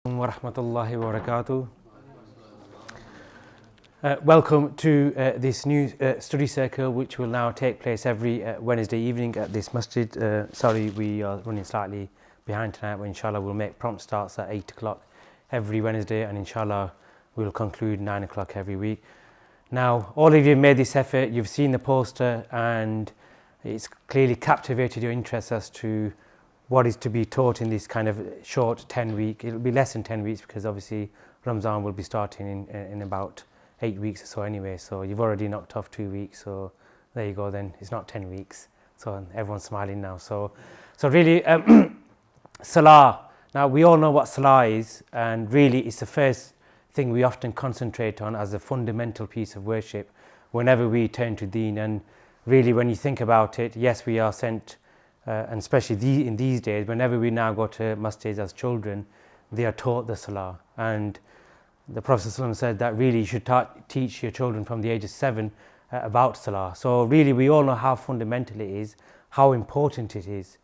Wa rahmatullahi wa barakatuh. Welcome to this new study circle, which will now take place every Wednesday evening at this masjid. Sorry, we are running slightly behind tonight, but inshallah we'll make prompt starts at 8 o'clock every Wednesday, and inshallah we'll conclude 9 o'clock every week. Now, all of you have made this effort, you've seen the poster, and it's clearly captivated your interest as to what is to be taught in this kind of short 10-week. It'll be less than 10 weeks because obviously Ramzan will be starting in about 8 weeks or so anyway. So you've already knocked off 2 weeks. So there you go then. It's not 10 weeks. So everyone's smiling now. So really, Salah. Now we all know what Salah is, and really it's the first thing we often concentrate on as a fundamental piece of worship whenever we turn to Deen. And really when you think about it, yes, we are sent and especially in these days, whenever we now go to masjids as children, they are taught the Salah. And the Prophet ﷺ said that really you should teach your children from the age of 7 about Salah. So really we all know how fundamental it is, how important it is.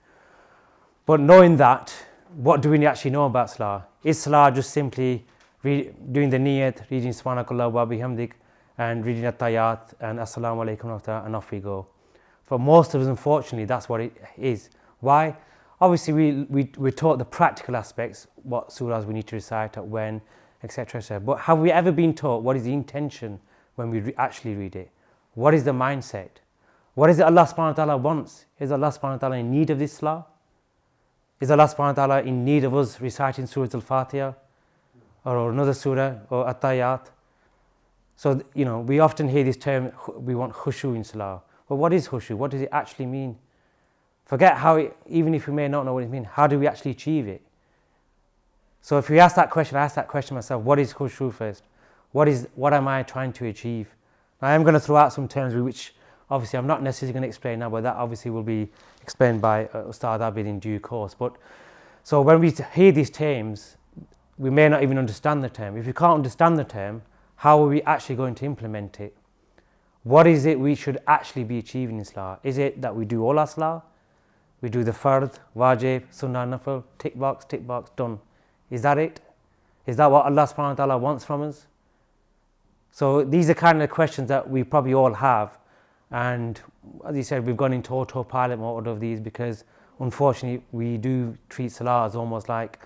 But knowing that, what do we actually know about Salah? Is Salah just simply doing the niyat, reading Subhanakallah wa bihamdik, and reading at-tayyat and Assalamu alaikum wa rahmatullah, and off we go? For most of us, unfortunately, that's what it is. Why? Obviously, we're taught the practical aspects, what surahs we need to recite at when, etc. etc. But have we ever been taught what is the intention when we actually read it? What is the mindset? What is it Allah subhanahu wa ta'ala wants? Is Allah subhanahu wa ta'ala in need of this salah? Is Allah subhanahu wa ta'ala in need of us reciting Surah Al-Fatiha or another surah or at-tayyat? So, we often hear this term, we want Khushoo in salah. But what is Khushoo? What does it actually mean? Forget even if we may not know what it means, how do we actually achieve it? So if we ask that question, I ask that question myself, what is Khushoo first? What am I trying to achieve? Now, I am going to throw out some terms which obviously I'm not necessarily going to explain now, but that obviously will be explained by Ustaad Abaid in due course. But so when we hear these terms, we may not even understand the term. If we can't understand the term, how are we actually going to implement it? What is it we should actually be achieving in Salah? Is it that we do all our Salah? We do the Fard, Wajib, Sunnah, Nafil, tick box, done. Is that it? Is that what Allah subhanahu wa ta'ala wants from us? So these are kind of questions that we probably all have. And as you said, we've gone into autopilot mode of these because unfortunately we do treat Salah as almost like,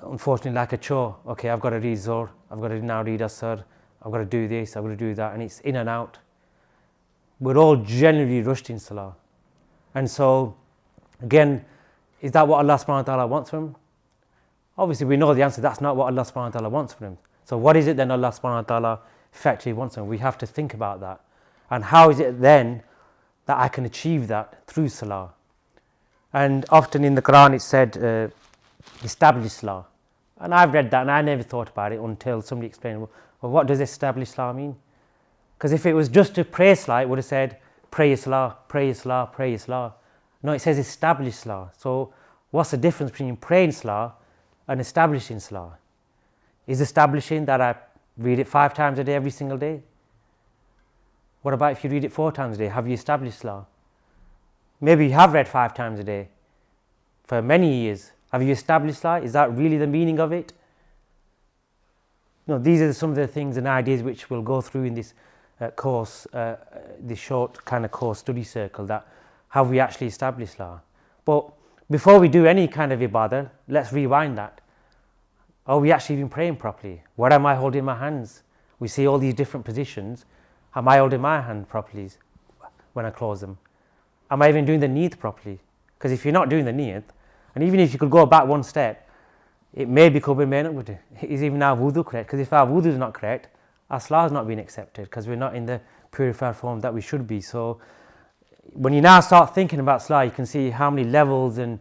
unfortunately, like a chore. Okay, I've got to read Zohr, I've got to now read Asr, I've got to do this, I've got to do that, and it's in and out. We're all generally rushed in Salah. And so, again, is that what Allah subhanahu wa ta'ala wants from him? Obviously, we know the answer, that's not what Allah subhanahu wa ta'ala wants from him. So what is it then Allah subhanahu wa ta'ala effectively wants from him? We have to think about that. And how is it then that I can achieve that through Salah? And often in the Quran it said, establish Salah. And I've read that and I never thought about it until somebody explained, well, what does establish Salah mean? Because if it was just to pray Salah, it would have said, pray Salah, pray Salah, pray Salah. No, it says establish Salah. So what's the difference between praying Salah and establishing Salah? Is establishing that I read it 5 times a day every single day? What about if you read it 4 times a day? Have you established Salah? Maybe you have read 5 times a day for many years. Have you established Salah? Is that really the meaning of it? No, these are some of the things and ideas which we'll go through in this course, this short kind of course study circle, that how we actually establish Salah. But before we do any kind of ibadah, let's rewind that. Are we actually even praying properly? What am I holding in my hands? We see all these different positions. Am I holding my hand properly when I close them? Am I even doing the niyat properly? Because if you're not doing the niyat, and even if you could go back one step, it may be covered, may not be. Is even our wudu correct? Because if our wudu is not correct, our salah is not being accepted because we're not in the purified form that we should be. So when you now start thinking about salah, you can see how many levels and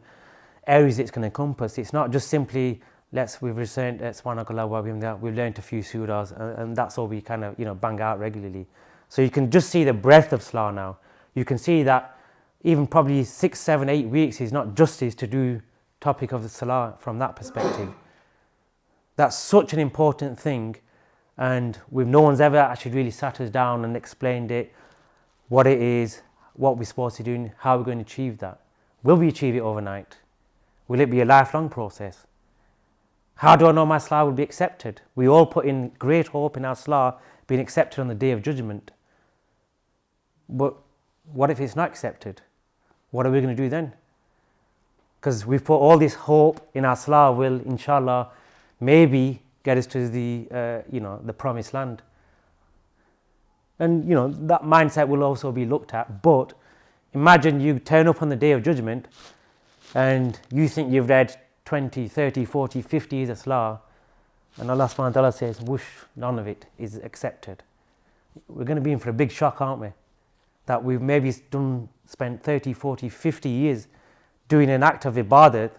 areas it's going to encompass. It's not just simply we've recited Subhanakallah wa bihamdih, we've learned a few surahs and that's all we kind of bang out regularly. So you can just see the breadth of salah now. You can see that even probably 6, 7, 8 weeks is not justice to do topic of the salah from that perspective. That's such an important thing, and no one's ever actually really sat us down and explained it, what it is, what we're supposed to do, how we're going to achieve that. Will we achieve it overnight? Will it be a lifelong process? How do I know my salah will be accepted? We all put in great hope in our salah being accepted on the Day of Judgment. But what if it's not accepted? What are we going to do then? Because we've put all this hope in our salah will, inshallah, maybe get us to the, the promised land. And, that mindset will also be looked at. But imagine you turn up on the Day of Judgment and you think you've read 20, 30, 40, 50 years of salah, and Allah subhanahu wa ta'ala says, whoosh, none of it is accepted. We're going to be in for a big shock, aren't we? That we've maybe spent 30, 40, 50 years doing an act of ibadat,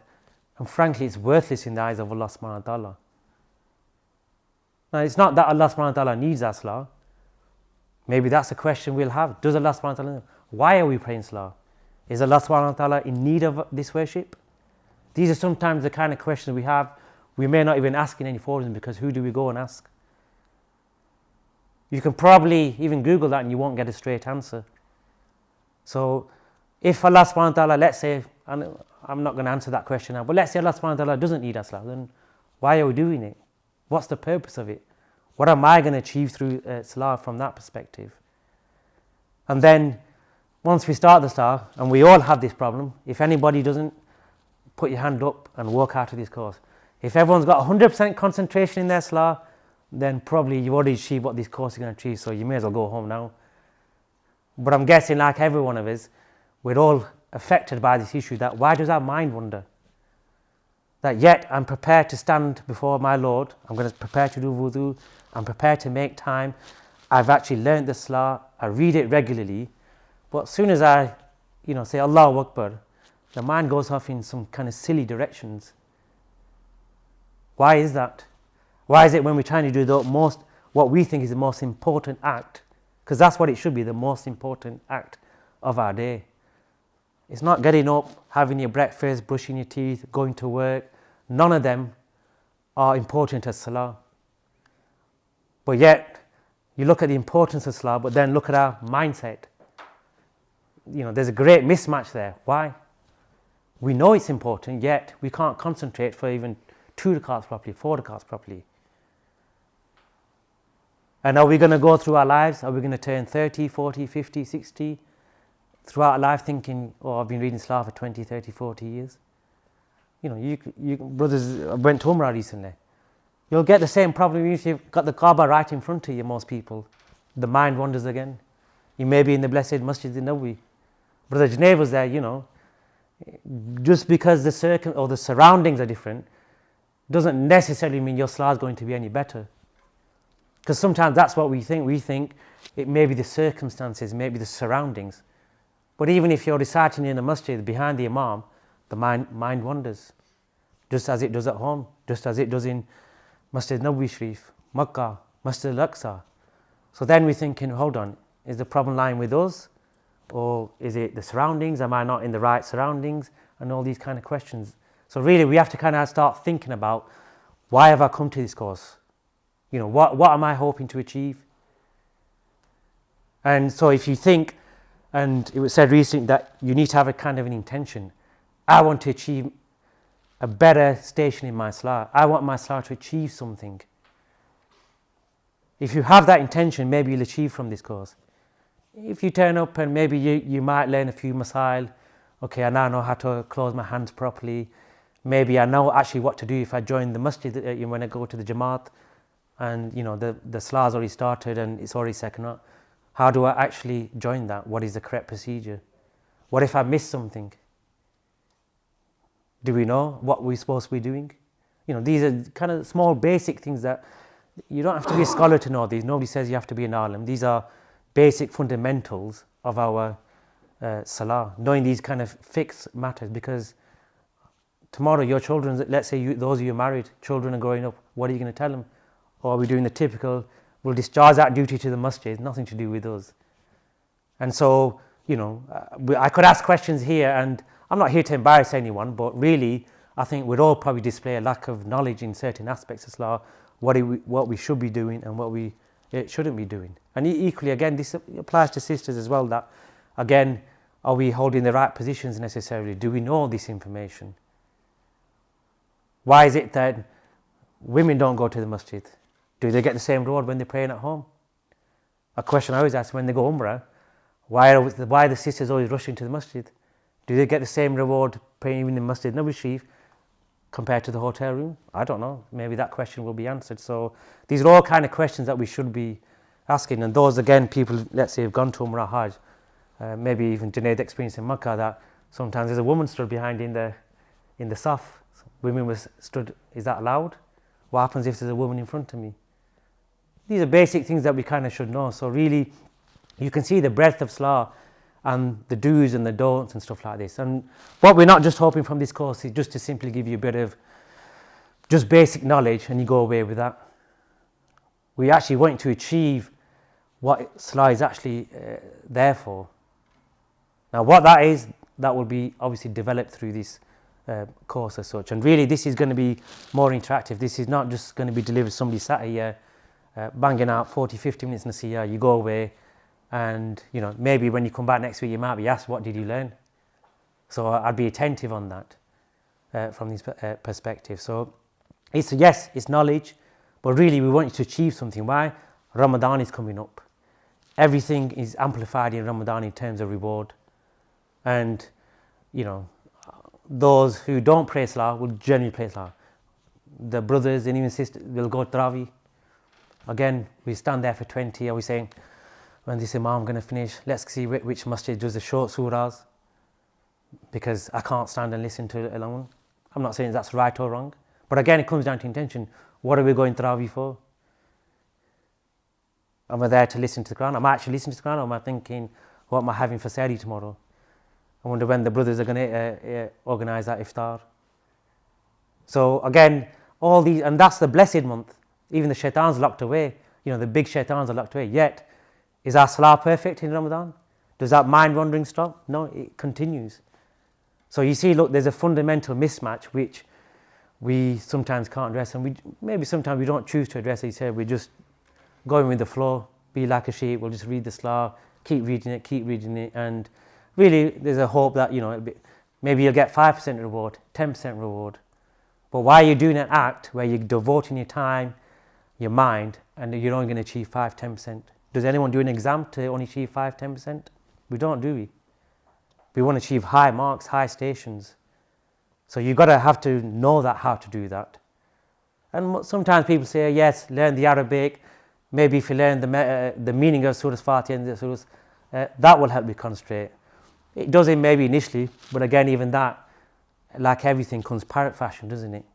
and frankly it's worthless in the eyes of Allah subhanahu wa ta'ala. Now it's not that Allah subhanahu wa ta'ala needs our salah. Maybe that's a question we'll have. Does Allah subhanahu wa ta'ala know? Why are we praying salah? Is Allah subhanahu wa ta'ala in need of this worship? These are sometimes the kind of questions we have. We may not even ask in any forums, because who do we go and ask? You can probably even Google that and you won't get a straight answer. So if Allah subhanahu wa ta'ala, let's say, and I'm not going to answer that question now, but let's say Allah subhanahu wa ta'ala doesn't need our salah, then why are we doing it? What's the purpose of it? What am I going to achieve through salah from that perspective? And then once we start the salah, and we all have this problem, if anybody doesn't, put your hand up and walk out of this course. If everyone's got 100% concentration in their salah, then probably you've already achieved what this course is going to achieve, so you may as well go home now. But I'm guessing, like every one of us, we're all affected by this issue, that why does our mind wander? That yet I'm prepared to stand before my Lord, I'm going to prepare to do wudu, I'm prepared to make time, I've actually learned the salah, I read it regularly, but as soon as I, say Allahu Akbar, the mind goes off in some kind of silly directions. Why is that? Why is it when we're trying to do what we think is the most important act, because that's what it should be, the most important act of our day. It's not getting up, having your breakfast, brushing your teeth, going to work. None of them are important as salah. But yet, you look at the importance of salah, but then look at our mindset. There's a great mismatch there. Why? We know it's important, yet we can't concentrate for even 2 rakats properly, 4 rakats properly. And are we going to go through our lives? Are we going to turn 30, 40, 50, 60 throughout our life thinking, oh, I've been reading salah for 20, 30, 40 years? You brothers, I went to Umrah recently. You'll get the same problem if you've got the Kaaba right in front of you, most people. The mind wanders again. You may be in the blessed Masjid al-Nabawi. Brother Junaid was there, just because the surroundings are different doesn't necessarily mean your salah is going to be any better. Because sometimes that's what we think. We think it may be the circumstances, maybe the surroundings. But even if you're reciting in a masjid behind the imam, the mind wanders. Just as it does at home, just as it does in Masjid Nabawi Sharif, Makkah, Masjid al-Aqsa. So then we're thinking, hold on, is the problem lying with us? Or is it the surroundings? Am I not in the right surroundings? And all these kind of questions. So really we have to kind of start thinking about, why have I come to this course? What am I hoping to achieve? And so if you think, and it was said recently that you need to have a kind of an intention. I want to achieve a better station in my salah. I want my salah to achieve something. If you have that intention, maybe you'll achieve from this course. If you turn up and maybe you might learn a few masail, okay, I now know how to close my hands properly. Maybe I know actually what to do if I join the masjid when I go to the Jamaat and the salah's already started and it's already second up. How do I actually join that? What is the correct procedure? What if I miss something? Do we know what we're supposed to be doing? These are kind of small basic things that you don't have to be a scholar to know these. Nobody says you have to be an alim. These are basic fundamentals of our salah. Knowing these kind of fixed matters, because tomorrow your children, let's say those of you married, children are growing up, what are you going to tell them? Or are we doing the typical, we'll discharge that duty to the masjid, nothing to do with us. And so, I could ask questions here, and I'm not here to embarrass anyone, but really, I think we'd all probably display a lack of knowledge in certain aspects of Salah, what we should be doing and what we shouldn't be doing. And equally, again, this applies to sisters as well, that, again, are we holding the right positions necessarily? Do we know this information? Why is it that women don't go to the masjid. Do they get the same reward when they're praying at home? A question I always ask when they go Umrah, why are the sisters always rushing to the masjid? Do they get the same reward praying in the Masjid Nabawi Sharif compared to the hotel room? I don't know. Maybe that question will be answered. So these are all kind of questions that we should be asking. And those, again, people, let's say, have gone to Umrah Hajj, maybe even Junaid experience in Makkah, that sometimes there's a woman stood behind in the saf. Women were stood. Is that allowed? What happens if there's a woman in front of me? These are basic things that we kind of should know. So really, you can see the breadth of Salah and the do's and the don'ts and stuff like this. And what we're not just hoping from this course is just to simply give you a bit of just basic knowledge and you go away with that. We actually want to achieve what Salah is actually there for. Now what that is, that will be obviously developed through this course as such. And really this is going to be more interactive. This is not just going to be delivered somebody sat here banging out 40-50 minutes nasiyah, you go away. And maybe when you come back next week, you might be asked, what did you learn? So I'd be attentive on that from this perspective. So it's knowledge, but really we want you to achieve something. Why? Ramadan is coming up. Everything is amplified in Ramadan in terms of reward. And, those who don't pray Salah will generally pray Salah. The brothers and even sisters will go Tarawih. Again, we stand there for 20. Are we saying, when this Imam going to finish, let's see which masjid does the short surahs, because I can't stand and listen to it alone. I'm not saying that's right or wrong, but again, it comes down to intention. What are we going Tarawih for? Am I there to listen to the Quran? Am I actually listening to the Quran, or am I thinking, what am I having for Sahri tomorrow? I wonder when the brothers are going to organise that iftar. So again, all these, and that's the blessed month. Even the shaitans locked away. The big shaitans are locked away. Yet, is our Salah perfect in Ramadan? Does that mind wandering stop? No, it continues. So you see, look, there's a fundamental mismatch which we sometimes can't address, and maybe sometimes we don't choose to address it. You say we're just going with the flow, be like a sheep, we'll just read the Salah, keep reading it, and really there's a hope that, maybe you'll get 5% reward, 10% reward. But why are you doing an act where you're devoting your time, your mind, and you're only going to achieve 5-10%? Does anyone do an exam to only achieve 5-10%? We don't, do we? We want to achieve high marks, high stations. So you've got to have to know how to do that. And sometimes people say, yes, learn the Arabic. Maybe if you learn the meaning of Surah Fatiha and the surahs, that will help you concentrate. It does it maybe initially, but again, even that, like everything, comes parrot fashion, doesn't it?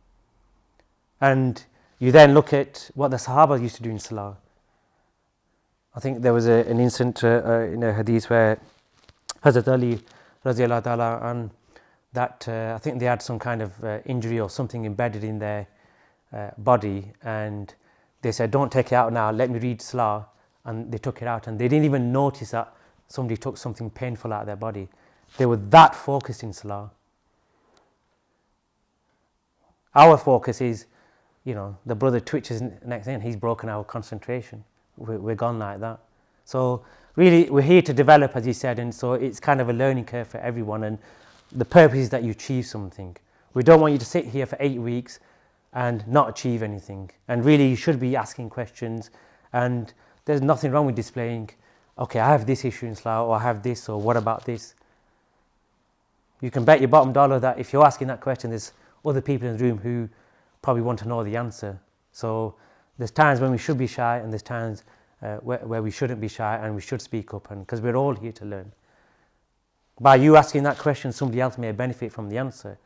And you then look at what the Sahaba used to do in Salah. I think there was an incident in a hadith where Hazrat Ali radiallahu ta'ala, and that I think they had some kind of injury or something embedded in their body, and they said, don't take it out now, let me read Salah. And they took it out, and they didn't even notice that somebody took something painful out of their body. They were that focused in Salah. Our focus is, the brother twitches next thing, he's broken our concentration. We're gone like that. So really, we're here to develop, as you said, and so it's kind of a learning curve for everyone, and the purpose is that you achieve something. We don't want you to sit here for 8 weeks and not achieve anything. And really, you should be asking questions, and there's nothing wrong with displaying, okay, I have this issue in Salah, or I have this, or what about this? You can bet your bottom dollar that if you're asking that question, there's other people in the room who probably want to know the answer. So there's times when we should be shy, and there's times where we shouldn't be shy, and we should speak up, and because we're all here to learn. By you asking that question, somebody else may benefit from the answer.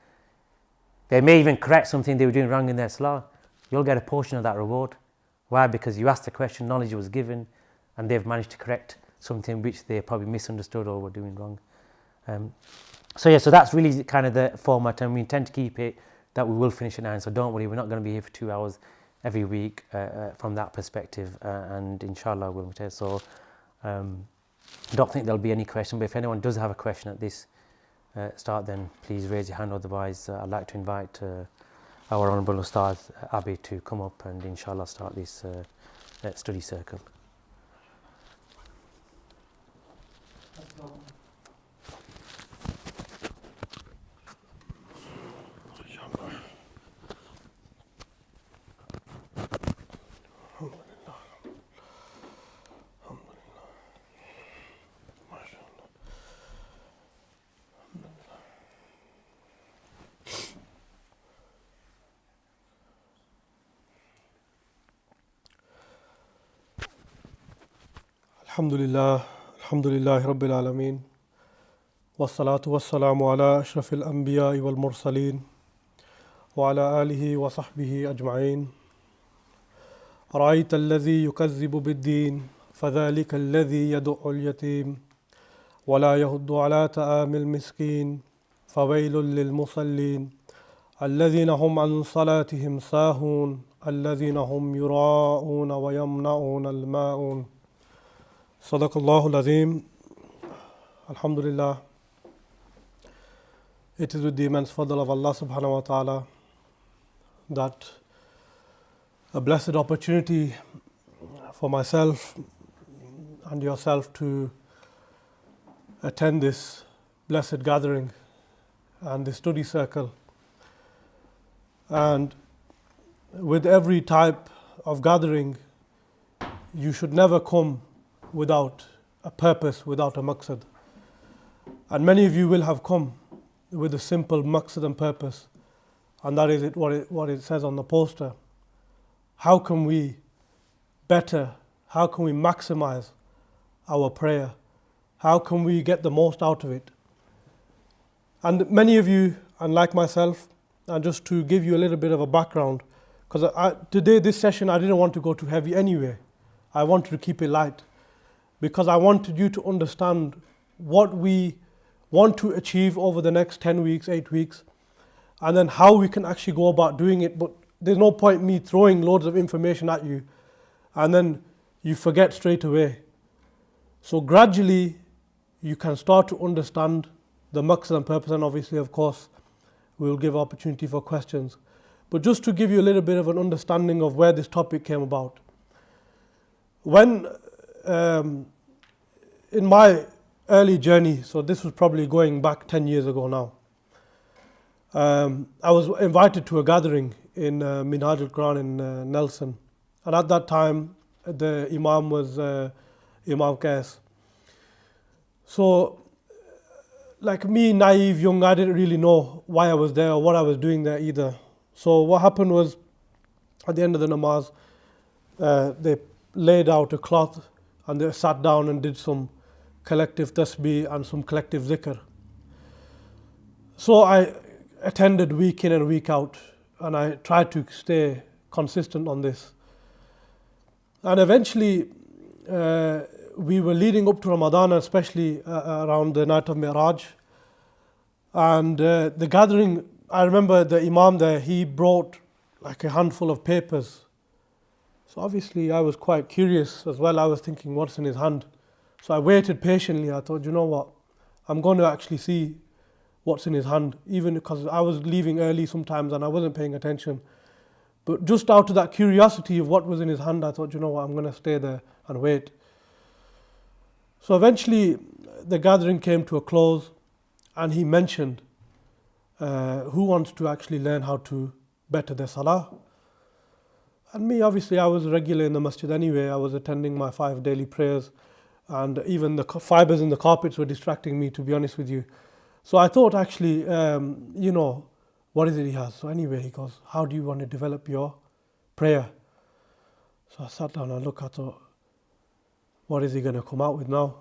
They may even correct something they were doing wrong in their Salah. You'll get a portion of that reward. Why? Because you asked the question, knowledge was given, and they've managed to correct something which they probably misunderstood or were doing wrong. So that's really kind of the format, and we intend to keep it that we will finish at 9. So don't worry, we're not going to be here for 2 hours every week from that perspective, and inshallah we'll return. So I don't think there'll be any question, but if anyone does have a question at this start, then please raise your hand. Otherwise, I'd like to invite our Honourable Ustaad Abaid to come up and inshallah start this study circle. Alhamdulillah, Alhamdulillah Rabbil Alameen. Wassalatu wassalamu ala ashrafil anbiya wal mursaleen wa ala alihi wa sahbihi ajma'een. Ara'ayta alladhi yukazzibu bid-deen fadhalika alladhi yad'u al-yatim wa la yahuddu ala ta'amil miskin fawailul lil musallin alladhina hum an salatihim sahun alladhina hum yura'una wa yamna'una al-ma'un. Sadaqallahu al-Azim. Alhamdulillah. It is with the immense fadl of Allah subhanahu wa ta'ala that a blessed opportunity for myself and yourself to attend this blessed gathering and the study circle. And with every type of gathering, you should never come without a purpose, without a maqsad. And many of you will have come with a simple maqsad and purpose, and that is what it says on the poster. How can we better, how can we maximize our prayer? How can we get the most out of it? And many of you, and like myself, and just to give you a little bit of a background, because today this session I didn't want to go too heavy anyway. I wanted to keep it light, because I wanted you to understand what we want to achieve over the next 10 weeks, 8 weeks, and then how we can actually go about doing it. But there's no point me throwing loads of information at you and then you forget straight away. So gradually you can start to understand the maqsad and purpose, and obviously of course we'll give opportunity for questions. But just to give you a little bit of an understanding of where this topic came about. When in my early journey, so this was probably going back 10 years ago now, I was invited to a gathering in Minhaj al-Quran in Nelson, and at that time the Imam was Imam Qais. So like me, naive, young, I didn't really know why I was there or what I was doing there either. So what happened was, at the end of the namaz, they laid out a cloth and they sat down and did some collective tasbih and some collective zikr. So I attended week in and week out, and I tried to stay consistent on this. And eventually we were leading up to Ramadan, especially around the night of Mi'raj. And the gathering, I remember the Imam there, he brought like a handful of papers. So obviously I was quite curious as well. I was thinking, what's in his hand? So I waited patiently. I thought, you know what, I'm going to actually see what's in his hand, even because I was leaving early sometimes and I wasn't paying attention. But just out of that curiosity of what was in his hand, I thought, you know what, I'm going to stay there and wait. So eventually the gathering came to a close, and he mentioned who wants to actually learn how to better their salah. And me, obviously I was regular in the masjid anyway. I was attending my 5 daily prayers, and even the fibers in the carpets were distracting me, to be honest with you. So I thought actually, what is it he has? So anyway, he goes, how do you want to develop your prayer? So I sat down and looked, I thought, what is he going to come out with now?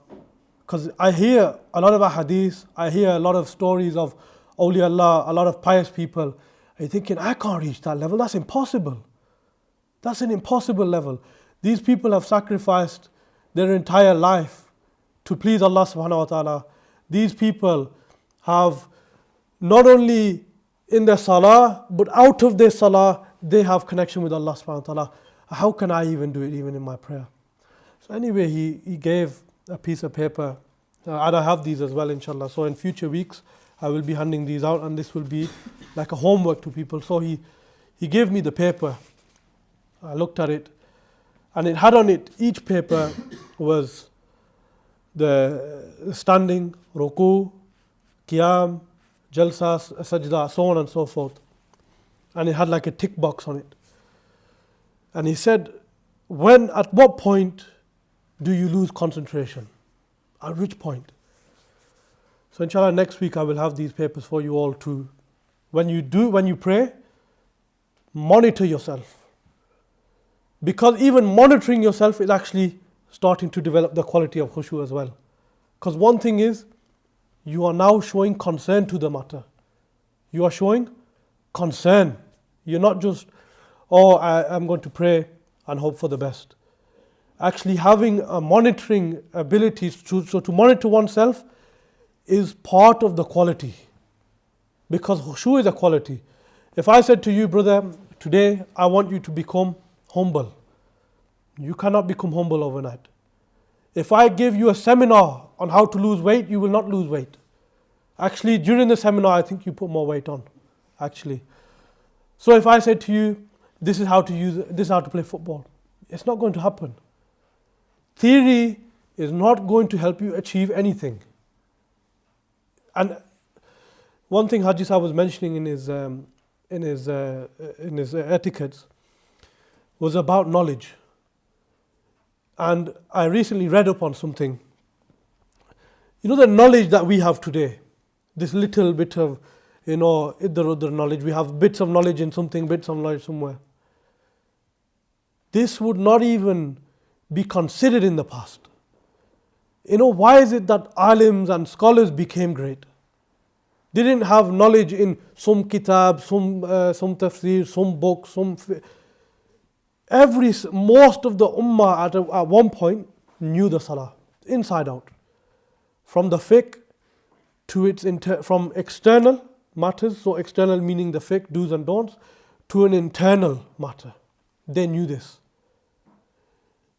Because I hear a lot of ahadith, I hear a lot of stories of awliyaullah, a lot of pious people. I'm thinking, I can't reach that level, that's impossible. That's an impossible level. These people have sacrificed their entire life to please Allah subhanahu wa ta'ala. These people have not only in their salah, but out of their salah, they have connection with Allah subhanahu wa ta'ala. How can I even do it even in my prayer? So anyway, he gave a piece of paper, and I have these as well, inshallah. So in future weeks, I will be handing these out, and this will be like a homework to people. So he gave me the paper. I looked at it, and it had on it, each paper was the standing, ruku, qiyam, jalsa, sajda, so on and so forth. And it had like a tick box on it. And he said, at what point do you lose concentration? At which point? So inshallah next week I will have these papers for you all to, when you pray, monitor yourself. Because even monitoring yourself is actually starting to develop the quality of khushu as well. Because one thing is, you are now showing concern to the matter. You are showing concern. You're not just, I'm going to pray and hope for the best. Actually having a monitoring ability, so to monitor oneself is part of the quality. Because khushu is a quality. If I said to you, brother, today I want you to become humble, you cannot become humble overnight. If I give you a seminar on how to lose weight, you will not lose weight. Actually, during the seminar, I think you put more weight on, actually. So if I said to you, this is how to play football, it's not going to happen. Theory is not going to help you achieve anything. And one thing Haji Sahib was mentioning in his etiquettes was about knowledge. And I recently read up on something. You know, the knowledge that we have today, this little bit of, idhar-udhar knowledge, we have bits of knowledge in something, bits of knowledge somewhere. This would not even be considered in the past. Why is it that alims and scholars became great? They didn't have knowledge in some kitab, some tafsir, some book, most of the ummah at one point knew the salah inside out, from the fiqh to its from external matters, so external meaning the fiqh, do's and don'ts, to an internal matter. They knew this.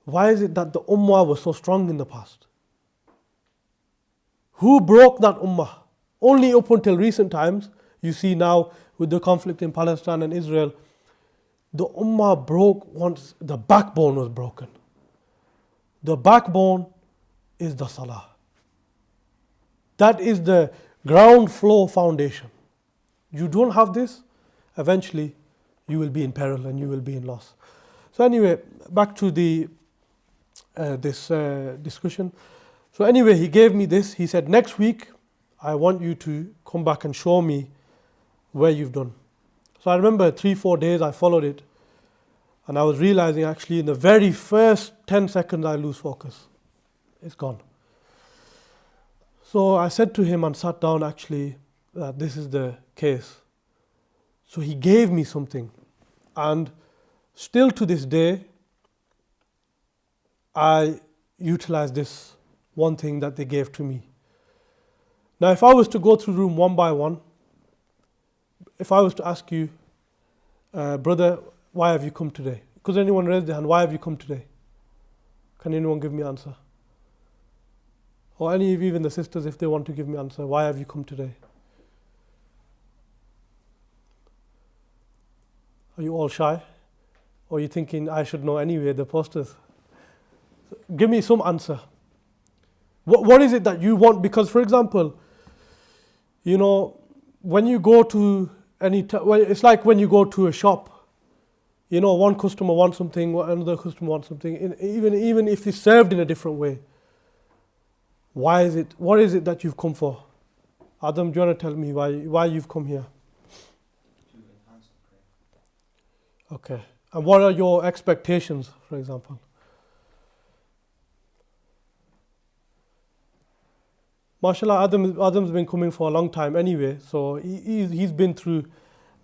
Why is it that the ummah was so strong in the past? Who broke that ummah? Only up until recent times, you see now with the conflict in Palestine and Israel, the ummah broke once the backbone was broken. The backbone is the salah. That is the ground floor foundation. You don't have this, eventually you will be in peril and you will be in loss. So anyway, back to this discussion. So anyway, he gave me this. He said, next week, I want you to come back and show me where you've done. So I remember 3-4 days I followed it, and I was realizing actually in the very first 10 seconds I lose focus. It's gone. So I said to him and sat down actually that this is the case. So he gave me something, and still to this day I utilize this one thing that they gave to me. Now if I was to go through room one by one, if I was to ask you, brother, why have you come today? Because anyone raise their hand, why have you come today? Can anyone give me an answer? Or any of even the sisters, if they want to give me an answer, why have you come today? Are you all shy? Or are you thinking, I should know anyway, the posters? Give me some answer. What is it that you want? Because for example, when you go to it's like when you go to a shop, one customer wants something, another customer wants something, even if it's served in a different way. What is it that you've come for? Adam, do you want to tell me why you've come here? To enhance the prayer. Okay. And what are your expectations, for example? MashaAllah, Adam's been coming for a long time anyway, so he's been through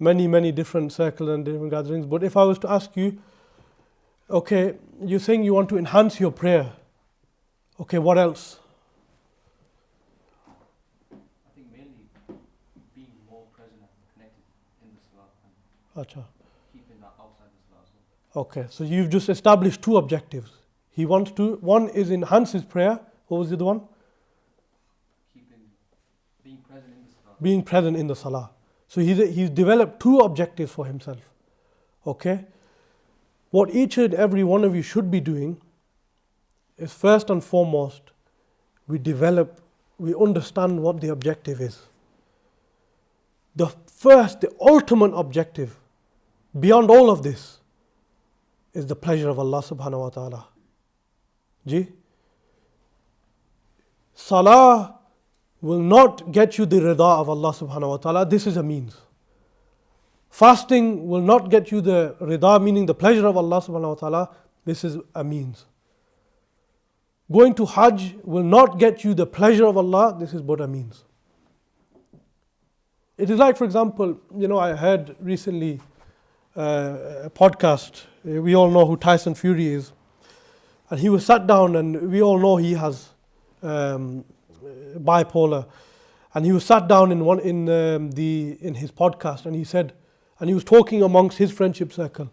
many different circles and different gatherings. But if I was to ask you, okay, you're saying you want to enhance your prayer. Okay, what else? I think mainly being more present and connected in the salah and Achha. keeping that outside the salah as well. Okay, so you've just established two objectives. He wants to, one is enhance his prayer. What was the other one? Being present in the salah. Being present in the salah. So he's developed two objectives for himself. Okay? What each and every one of you should be doing is first and foremost, we understand what the objective is. The ultimate objective, beyond all of this, is the pleasure of Allah subhanahu wa ta'ala. Ji? Salah will not get you the rida of Allah subhanahu wa ta'ala. This is a means. Fasting will not get you the rida, meaning the pleasure of Allah subhanahu wa ta'ala. This is a means. Going to Hajj will not get you the pleasure of Allah. This is what it means. It is like, for example, I heard recently a podcast. We all know who Tyson Fury is. And he was sat down, and we all know he has bipolar. And he was sat down in his podcast, and he said, and he was talking amongst his friendship circle.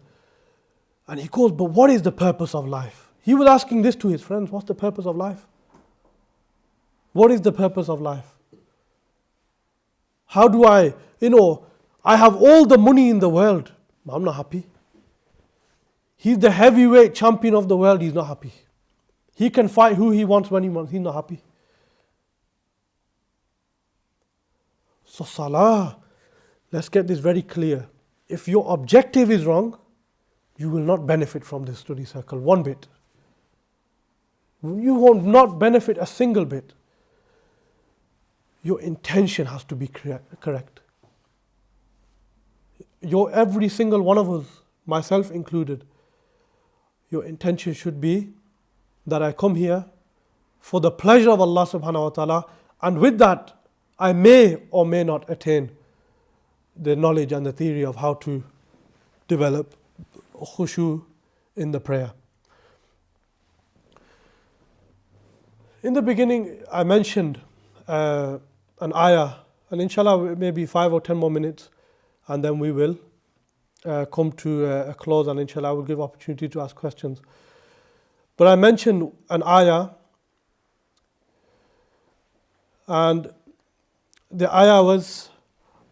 And he goes, but what is the purpose of life? He was asking this to his friends, what's the purpose of life? What is the purpose of life? How do I have all the money in the world, but I'm not happy. He's the heavyweight champion of the world, he's not happy. He can fight who he wants when he wants, he's not happy. So Salah, let's get this very clear. If your objective is wrong, you will not benefit from this study circle one bit. You will not benefit a single bit. Your intention has to be correct. Every single one of us, myself included, your intention should be that I come here for the pleasure of Allah subhanahu wa ta'ala, and with that I may or may not attain the knowledge and the theory of how to develop Khushoo in the prayer. In the beginning I mentioned an ayah, and inshallah maybe 5 or 10 more minutes, and then we will come to a close, and inshallah I will give opportunity to ask questions. But I mentioned an ayah, and the ayah was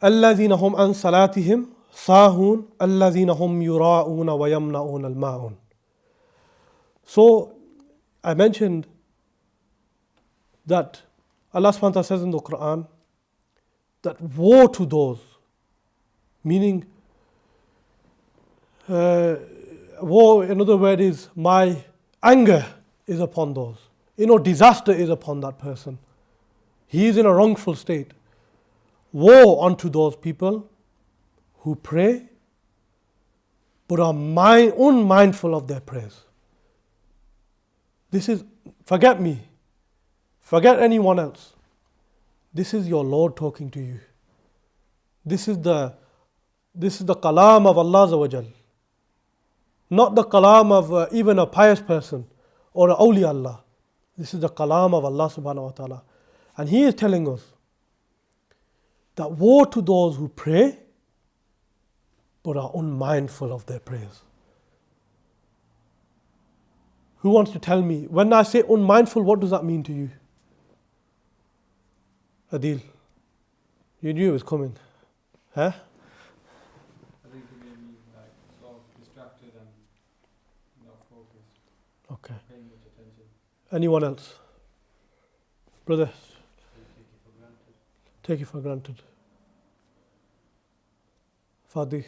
الَّذِينَ هُمْ عَنْ صَلَاتِهِمْ صَاهُونَ الَّذِينَ هُمْ يُرَاءُونَ وَيَمْنَعُونَ الْمَاعُونَ. So I mentioned that Allah subhanahu wa ta'ala says in the Quran that woe to those, meaning woe, another word is my anger is upon those. Disaster is upon that person. He is in a wrongful state. Woe unto those people who pray but are unmindful of their prayers. This is, forget me, forget anyone else. This is your Lord talking to you. This is the kalam of Allah azawajal. Not the kalam of even a pious person or an awliya Allah. This is the kalam of Allah subhanahu wa ta'ala. And He is telling us that woe to those who pray but are unmindful of their prayers. Who wants to tell me, when I say unmindful, what does that mean to you? Adil, you knew it was coming. Huh? I think it made me sort of distracted and not focused. Okay. Paying much attention. Anyone else? Brother, Take it for granted. take it for granted. Fadi,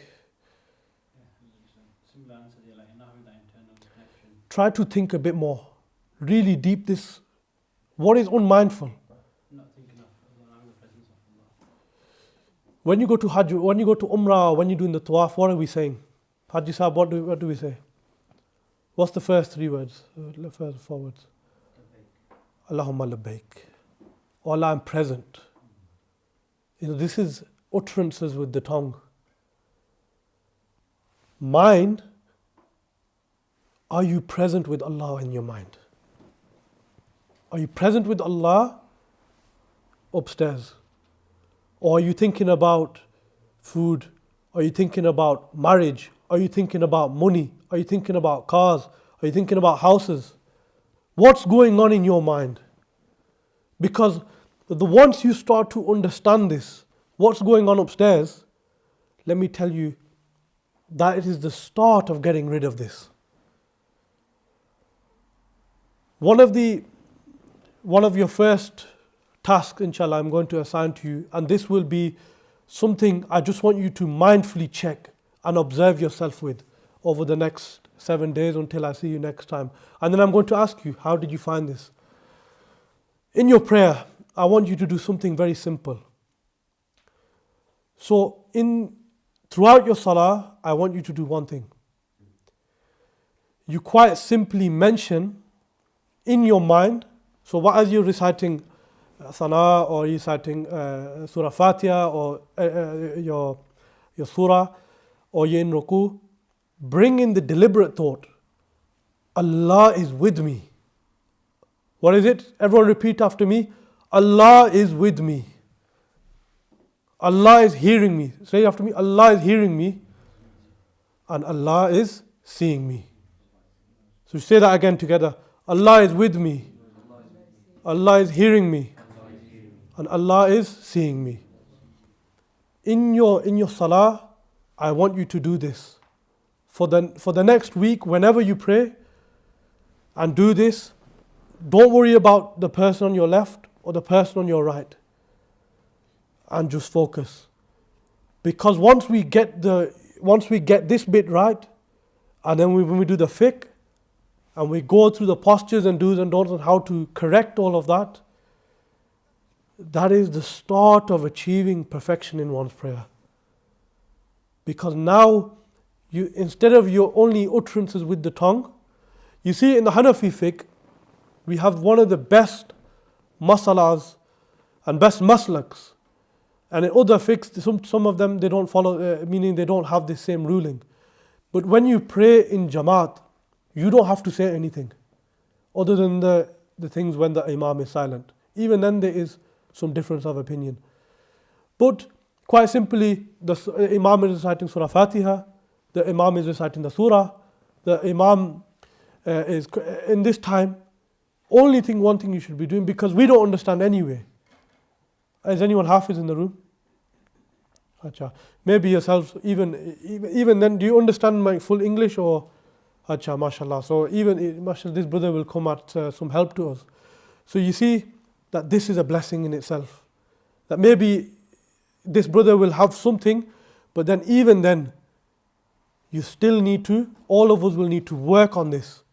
Similar answer there, like not having that internal connection. try to think a bit more. Really deep this. What is unmindful? Not thinking of having the presence of Allah. When you go to Hajj, when you go to Umrah, when you're doing the Tawaf, what are we saying? Haji Sahib, what do we say? What's the first 3 words? The first 4 words? Allahumma labbaik. Oh Allah, I'm present. This is utterances with the tongue. Mind, are you present with Allah in your mind? Are you present with Allah upstairs? Or are you thinking about food? Are you thinking about marriage? Are you thinking about money? Are you thinking about cars? Are you thinking about houses? What's going on in your mind? Because once you start to understand this, what's going on upstairs, let me tell you, that it is the start of getting rid of this. One of your first tasks, inshallah, I'm going to assign to you, and this will be something I just want you to mindfully check and observe yourself with over the next 7 days until I see you next time. And then I'm going to ask you, how did you find this? In your prayer, I want you to do something very simple. So throughout your salah, I want you to do one thing. You quite simply mention in your mind. So what, as you're reciting Sana or you're reciting Surah Fatiha or your surah, or you're in ruku, bring in the deliberate thought, Allah is with me. What is it? Everyone repeat after me. Allah is with me. Allah is hearing me. Say after me. Allah is hearing me. And Allah is seeing me. So say that again together. Allah is with me. Allah is hearing me. And Allah is seeing me. In your salah, I want you to do this. For the next week, whenever you pray and do this, don't worry about the person on your left or the person on your right. And just focus. Because once we get this bit right, and then when we do the fiqh, and we go through the postures and do's and don'ts and how to correct all of that, that is the start of achieving perfection in one's prayer. Because now, instead of your only utterances with the tongue, you see in the Hanafi fiqh, we have one of the best masalas and best maslaks. And in other fiqhs, some of them they don't follow, meaning they don't have the same ruling. But when you pray in Jamaat, you don't have to say anything other than the things when the Imam is silent. Even then there is some difference of opinion. But quite simply, the Imam is reciting Surah Fatiha, the Imam is reciting the Surah, the Imam is in this time, one thing you should be doing, because we don't understand anyway. Is anyone Hafiz in the room? Acha. Maybe yourselves, even then, do you understand my full English or? Acha, mashallah. So even, mashallah, this brother will come at some help to us. So you see that this is a blessing in itself. That maybe this brother will have something, but then even then, you still need to, all of us will need to work on this.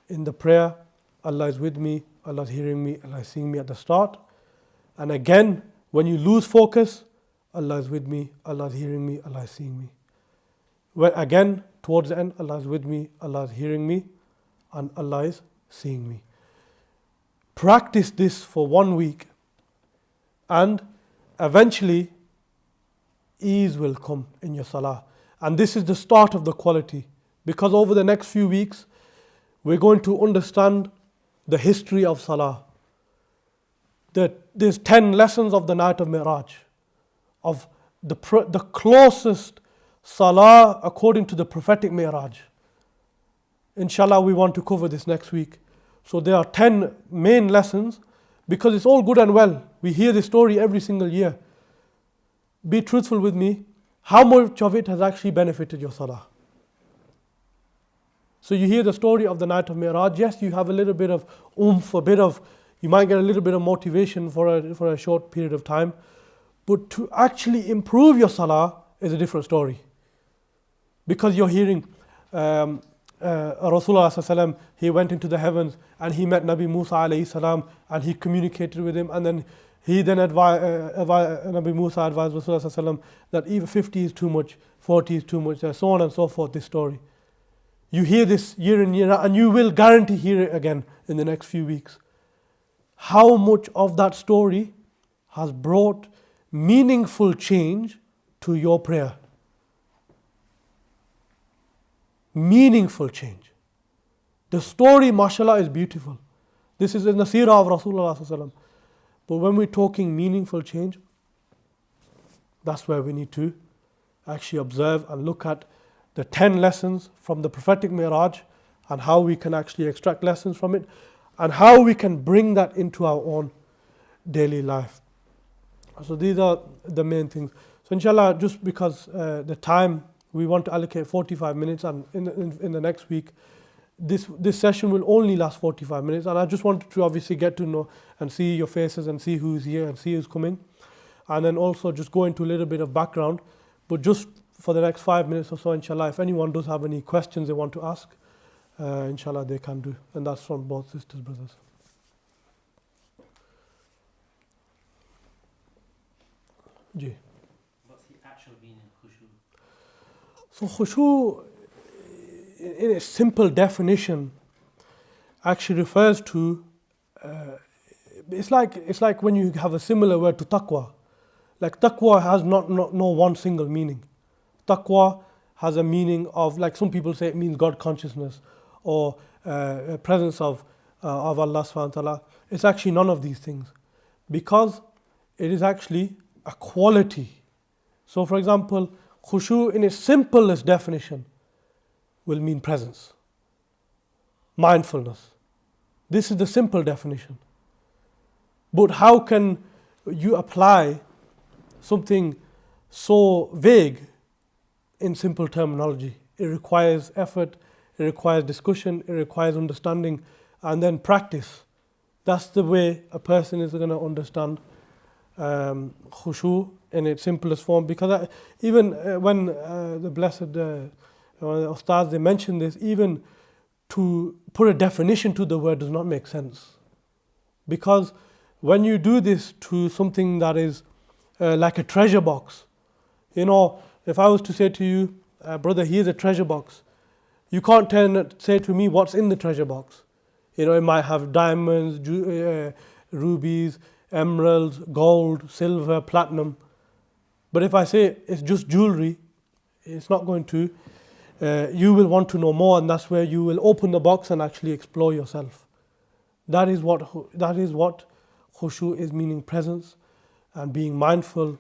In the prayer, Allah is with me, Allah is hearing me, Allah is seeing me at the start. And again, when you lose focus, Allah is with me, Allah is hearing me, Allah is seeing me. When again, towards the end, Allah is with me, Allah is hearing me, and Allah is seeing me. Practice this for 1 week, and eventually, ease will come in your salah. And this is the start of the quality. Because over the next few weeks, we're going to understand the history of salah. There's 10 lessons of the night of Mi'raj, of the closest salah according to the prophetic Mi'raj. Inshallah, we want to cover this next week. So there are 10 main lessons, because it's all good and well. We hear this story every single year. Be truthful with me. How much of it has actually benefited your salah? So you hear the story of the night of Mi'raj. Yes, you have a little bit of you might get a little bit of motivation for a short period of time. But to actually improve your salah is a different story. Because you're hearing Rasulullah, he went into the heavens and he met Nabi Musa alayhi salam and he communicated with him, and then Nabi Musa advised Rasulullah that even 50 is too much, 40 is too much, so on and so forth, this story. You hear this year in year out, and you will guarantee hear it again in the next few weeks. How much of that story has brought meaningful change to your prayer? Meaningful change. The story, mashallah, is beautiful. This is in the seerah of Rasulullah. But when we're talking meaningful change, that's where we need to actually observe and look at the 10 lessons from the prophetic Mi'raj, and how we can actually extract lessons from it, and how we can bring that into our own daily life. So these are the main things. So inshallah, just because the time, we want to allocate 45 minutes, and in the next week, this session will only last 45 minutes, and I just wanted to obviously get to know and see your faces and see who's here and see who's coming, and then also just go into a little bit of background. But just for the next 5 minutes or so, inshallah, if anyone does have any questions they want to ask, inshallah they can do, and that's from both sisters, brothers. Ji. What's the actual meaning of Khushoo? So Khushoo, in a simple definition, actually refers to, it's like when you have a similar word to taqwa. Like taqwa has not no one single meaning. Taqwa has a meaning of, like some people say it means God consciousness or presence of Allah subhanahu wa ta'ala. It's actually none of these things, because it is actually a quality. So for example, Khushoo in its simplest definition will mean presence, mindfulness. This is the simple definition. But how can you apply something so vague in simple terminology? It requires effort, it requires discussion, it requires understanding, and then practice. That's the way a person is going to understand Khushoo in its simplest form. Because even when the blessed Ustads, they mention this, even to put a definition to the word does not make sense. Because when you do this to something that is like a treasure box, you know, if I was to say to you, brother, here's a treasure box, you can't say to me what's in the treasure box. You know, it might have diamonds, rubies, emeralds, gold, silver, platinum. But if I say it's just jewelry, it's not going to. You will want to know more, and that's where you will open the box and actually explore yourself. That is what Khushoo is, meaning presence and being mindful,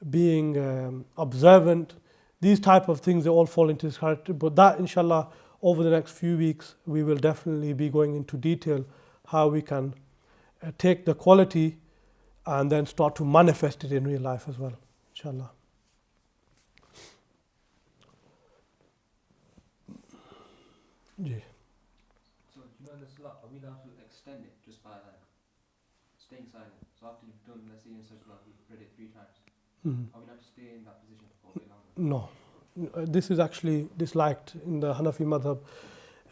being observant. These type of things, they all fall into this character. But that, inshallah, over the next few weeks, we will definitely be going into detail how we can take the quality and then start to manifest it in real life as well, inshallah. Yeah. So, you know, in the salah, are we allowed to extend it just by like staying silent? So after you've done, let's say in such like you've read it 3 times, are we allowed to stay in that position for a bit longer? No. This is actually disliked in the Hanafi madhab.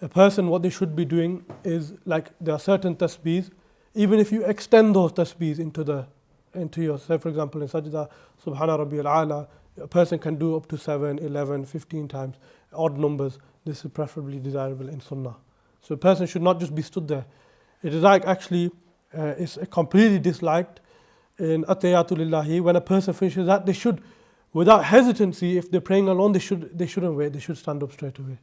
A person, what they should be doing is, like, there are certain tasbeehs, even if you extend those tasbeehs into your, say for example in sajda, Subhana Rabbiyal A'la, a person can do up to 7, 11, 15 times, odd numbers. This is preferably desirable in sunnah. So a person should not just be stood there. It is like actually, it's completely disliked in Attayatulillahi. When a person finishes that, they should, without hesitancy, if they're praying alone, they shouldn't wait, they should stand up straight away.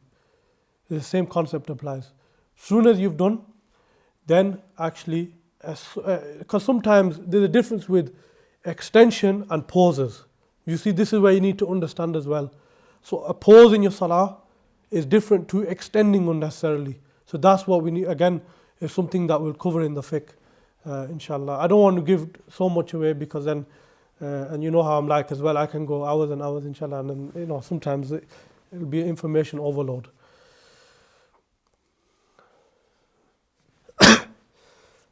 The same concept applies. As soon as you've done, then actually, because sometimes there's a difference with extension and pauses. You see, this is where you need to understand as well. So a pause in your salah is different to extending unnecessarily. So that's what we need. Again, is something that we'll cover in the fiqh, inshallah. I don't want to give so much away, because then, and you know how I'm like as well, I can go hours and hours, inshallah, and then, you know, sometimes it'll be information overload.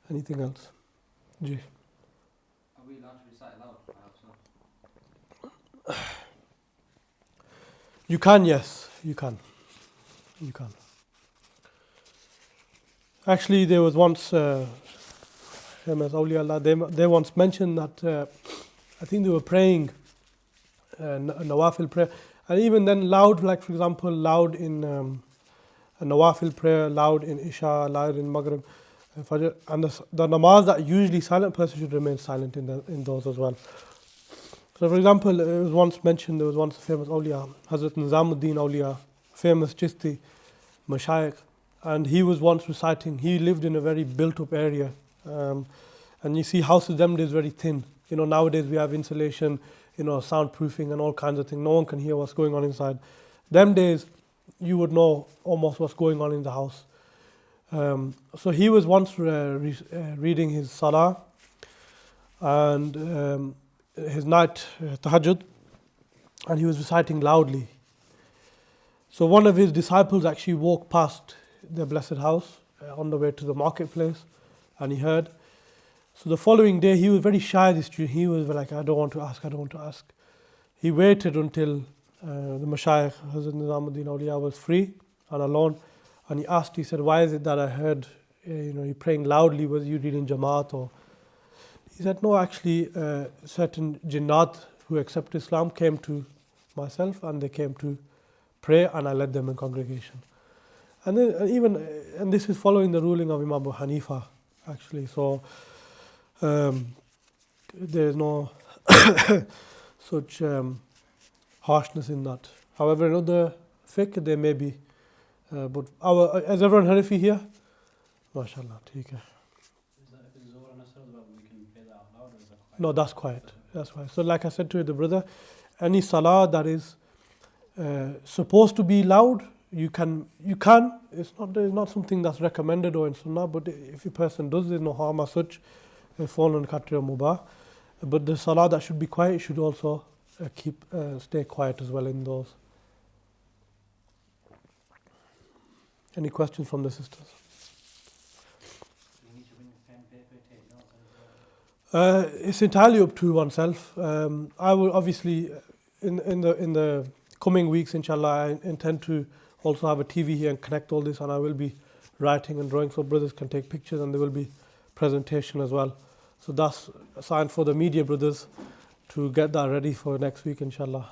Anything else? Ji. Are we allowed to recite aloud by ourselves? You can, yes, you can. You can. Actually, there was once, famous awliya Allah, they once mentioned that I think they were praying a nawafil prayer, and even then loud, like for example, loud in a nawafil prayer, loud in Isha, loud in Maghrib, Fajr, and the namaz that usually silent person should remain silent in those as well. So for example, it was once mentioned, there was once a famous awliya, Hazrat Nizamuddin awliya, famous Chisti, Mashayikh, and he was once reciting, he lived in a very built up area, and you see houses them days very thin. You know, nowadays we have insulation, you know, soundproofing and all kinds of things. No one can hear what's going on inside. Them days, you would know almost what's going on in the house. So he was once reading his salah and his night tahajjud, and he was reciting loudly. So one of his disciples actually walked past the blessed house on the way to the marketplace, and he heard. So the following day, he was very shy, this student. He was like, I don't want to ask. He waited until the Mashayikh, Hazrat Nizamuddin Awliya, was free and alone, and he asked, he said, why is it that I heard, you praying loudly, was you reading Jamaat? Or he said, no, actually, certain jinnat who accept Islam came to myself, and they came to pray, and I led them in congregation. And then even and this is following the ruling of Imam Abu Hanifa, actually. So there's no such harshness in that. However, in other fiqh there may be. But is everyone Hanafi here? MashaAllah, theek hai. No, that's quiet. That's quiet. So like I said to the brother, any salah that is supposed to be loud, you can. It's not something that's recommended or in sunnah, but if a person does, there's no harm as such. Fall on khatri or mubah. But the salah that should be quiet should also stay quiet as well in those. Any questions from the sisters? It's entirely up to oneself. I will obviously, in the coming weeks, inshallah, I intend to also have a TV here and connect all this, and I will be writing and drawing so brothers can take pictures, and there will be presentation as well. So that's a sign for the media brothers to get that ready for next week, inshallah.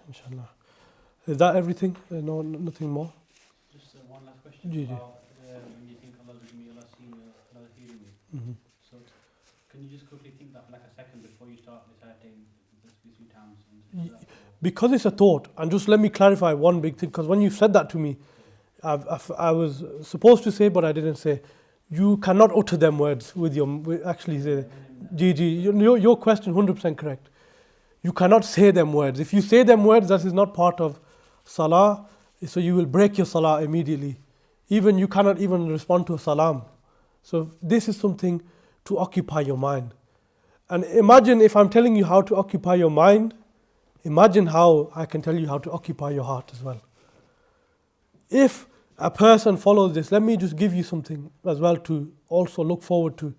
Inshallah. Is that everything? No, nothing more? Just one last question. About when you think Allah is me, Allah seeing you, Allah hearing you. So can you just quickly think that for like a second before you start reciting the specific times? Because it's a thought, and just let me clarify one big thing, because when you said that to me, I was supposed to say, but I didn't say. You cannot utter them words with actually say, your question 100% correct. You cannot say them words. If you say them words, that is not part of salah, so you will break your salah immediately. Even you cannot even respond to a salam. So this is something to occupy your mind. And imagine if I'm telling you how to occupy your mind, imagine how I can tell you how to occupy your heart as well. If a person follows this, let me just give you something as well to also look forward to.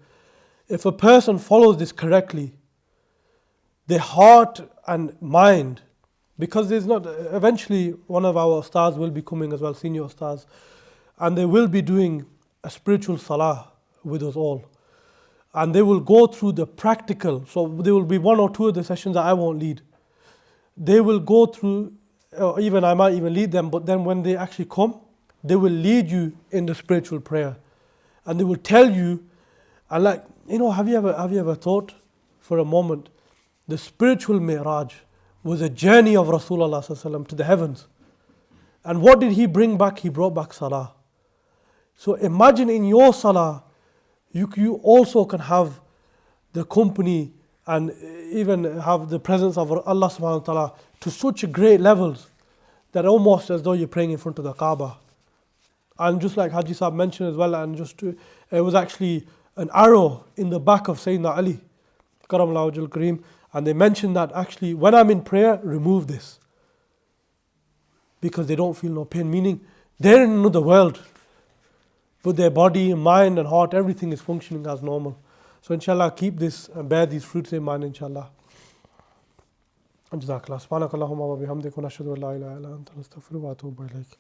If a person follows this correctly, their heart and mind, because there's not, eventually one of our ustads will be coming as well, senior ustads, and they will be doing a spiritual salah with us all. And they will go through the practical, so there will be one or two of the sessions that I won't lead. They will go through, or even I might even lead them, but then when they actually come, they will lead you in the spiritual prayer. And they will tell you, and like, have you ever thought for a moment, the spiritual mi'raj was a journey of Rasulullah sallallahu alaihi wasallam to the heavens. And what did he bring back? He brought back salah. So imagine in your salah, you also can have the company and even have the presence of Allah subhanahu wa ta'ala to such great levels that almost as though you're praying in front of the Kaaba. And just like Haji Sahib mentioned as well, and it was actually an arrow in the back of Sayyidina Ali, Karamallahu wajhul Kareem, and they mentioned that actually when I'm in prayer, remove this. Because they don't feel no pain, meaning they're in another world. But their body, mind and heart, everything is functioning as normal. So inshallah, keep this and bear these fruits in mind, inshallah. Jazakallah. Subhanakallahumma wa bihamdika wa nashhadu an la ilaha illa anta nastaghfiruka wa atubu ilayk.